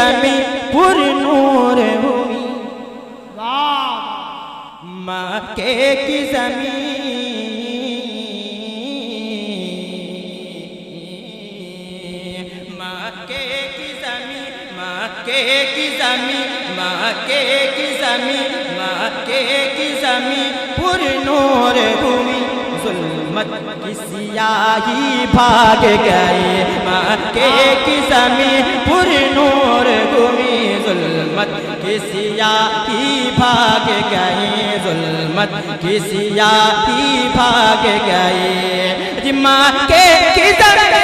ज़मीं पुर नूर हुई, मक्के की ज़मीं मक्के की ज़मीं मक्के की ज़मीं मक्के की ज़मीं मक्के की ज़मीं पुर नूर हुई, ज़ुल्मत की सियाही भाग गए, मक्के की ज़मीं पुर नूर हुई, ज़ुल्मत की सियाही भाग गए, ज़ुल्मत की सियाही भाग गए। मक्के की ज़मीं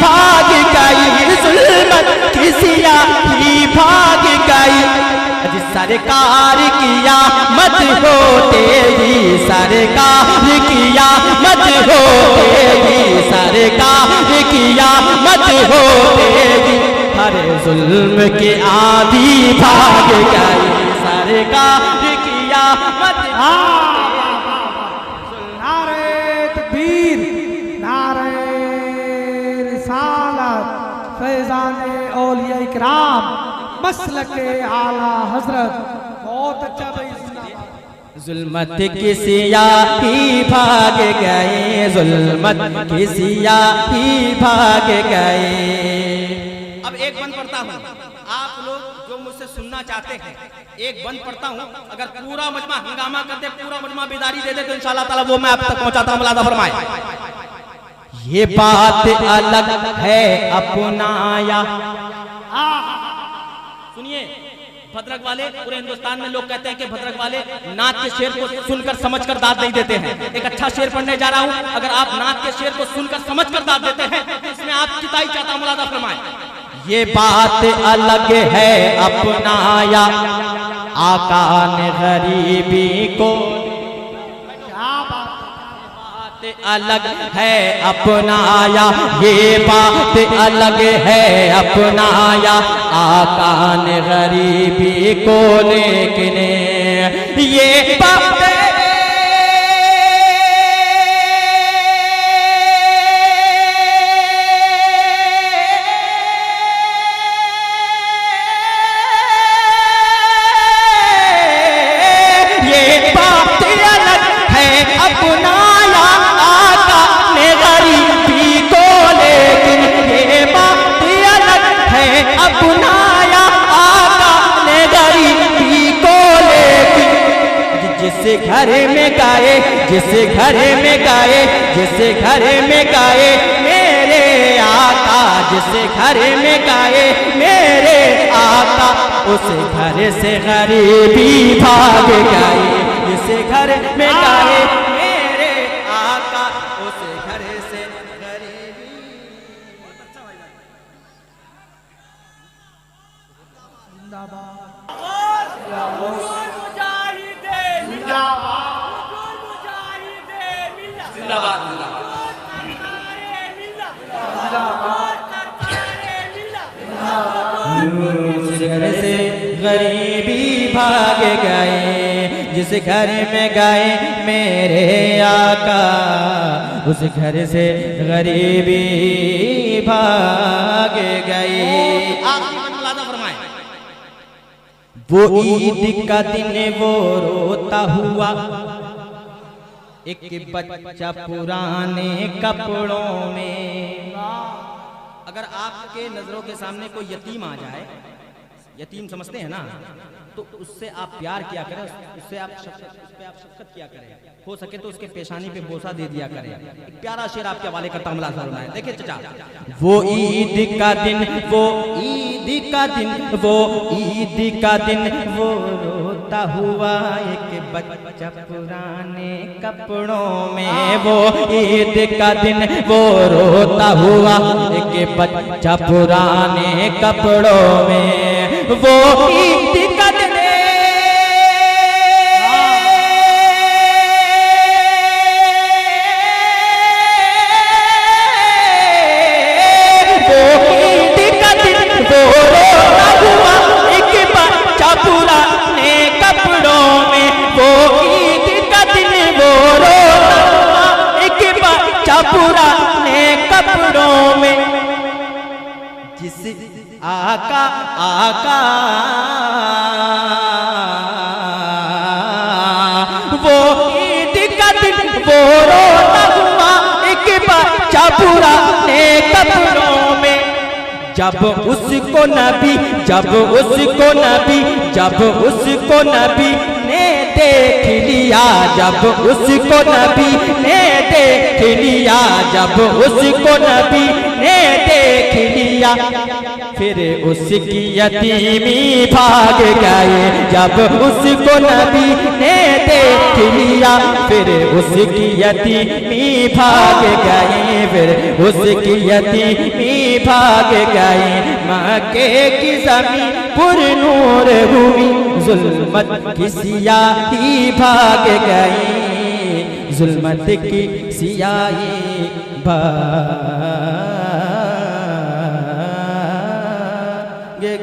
भाग गई, ज़ुल्मत की सियाही भाग गई। सरकार किया मत हो तेरी, सरकार किया मत हो तेरी, सरकार किया मत हो तेरी, हर जुल्म के आदि भाग गई, सरकार किया मत। नारे तकबीर, नारे फैज़ाने औलिया इकराम, मसलके आला हजरत। बहुत अच्छा भाई। ज़ुल्मत की सियाही भाग गए, ज़ुल्मत की सियाही भाग गए। अब एक बंद पढ़ता हूँ, आप लोग जो मुझसे सुनना चाहते हैं एक बंद पढ़ता हूँ, अगर पूरा मजमा हंगामा करते, पूरा मजमा बेदारी दे दे तो इंशाअल्लाह ताला वो मैं आप तक पहुँचाता हूँ। मुलाज़ा फरमाए। ये बात अलग है अपनाया। सुनिए, भद्रक वाले पूरे हिंदुस्तान में लोग कहते हैं कि भद्रक वाले नात के शेर को सुनकर समझकर दाद नहीं देते हैं। एक अच्छा शेर पढ़ने जा रहा हूं, अगर आप नात के शेर को सुनकर समझकर दाद देते हैं तो इसमें आप किताई चाहता हूं। मुलाज़ा फरमाए। ये बात अलग है अपनाया, आका ने गरीबी को, अलग है अपनाया, ये बात अलग है अपनाया, आका ने गरीबी को, लेकिन ये बात जिस घर में गाए, जिस घर में गाए, जिस घर में गाए मेरे आका, जिस घर में गाए मेरे आका, उस घर से गरीबी भाग गई, जिस घर में गाए मेरे आका, उस घर से गरीबी। जिस घर से गरीबी भाग गए, जिस घर में गए मेरे आका, उस घर से गरीबी भाग गई। वो ईद का दिन वो रोता हुआ, एक बच्चा पुराने कपड़ों में। अगर आपके नजरों के सामने कोई यतीम आ जाए, यतीम समझते हैं ना, तो उससे आप प्यार किया करें, उससे आप शफ़क़त किया करें, हो सके तो उसके पेशानी पे बोसा दे दिया करें। एक प्यारा शेर आपके हवाले करता हूं, मुलाज़ा फरमाएं। देखिए चचा, वो ईद का दिन, वो ईद का दिन, वो ईद का दिन वो रोता हुआ, एक बच्चा पुराने कपड़ों में। वो ईद का दिन वो रोता हुआ, एक बच्चा पुराने कपड़ों में। वो ईद का दिन कब्रों में। जिस आका आका वो ईद का दिन वो रोता हुआ एक बच्चा पुराने कब्रों में। जब उसको नबी ने देख लिया, जब उसको नबी ने देख लिया, जब उसको नबी ने देख लिया, फिर उसकी यतीमी भाग गए। जब उसको नबी ने देख लिया, फिर उसकी यतीमी भाग गए, फिर उसकी यतीमी भाग गए। मक्के की ज़मीन पुरनूर हुई, जुल्मत की सियाही भाग गई, जुल्मत की सियाही भाग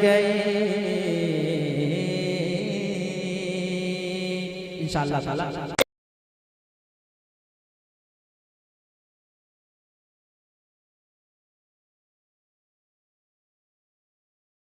गई। इंशाअल्लाह ताला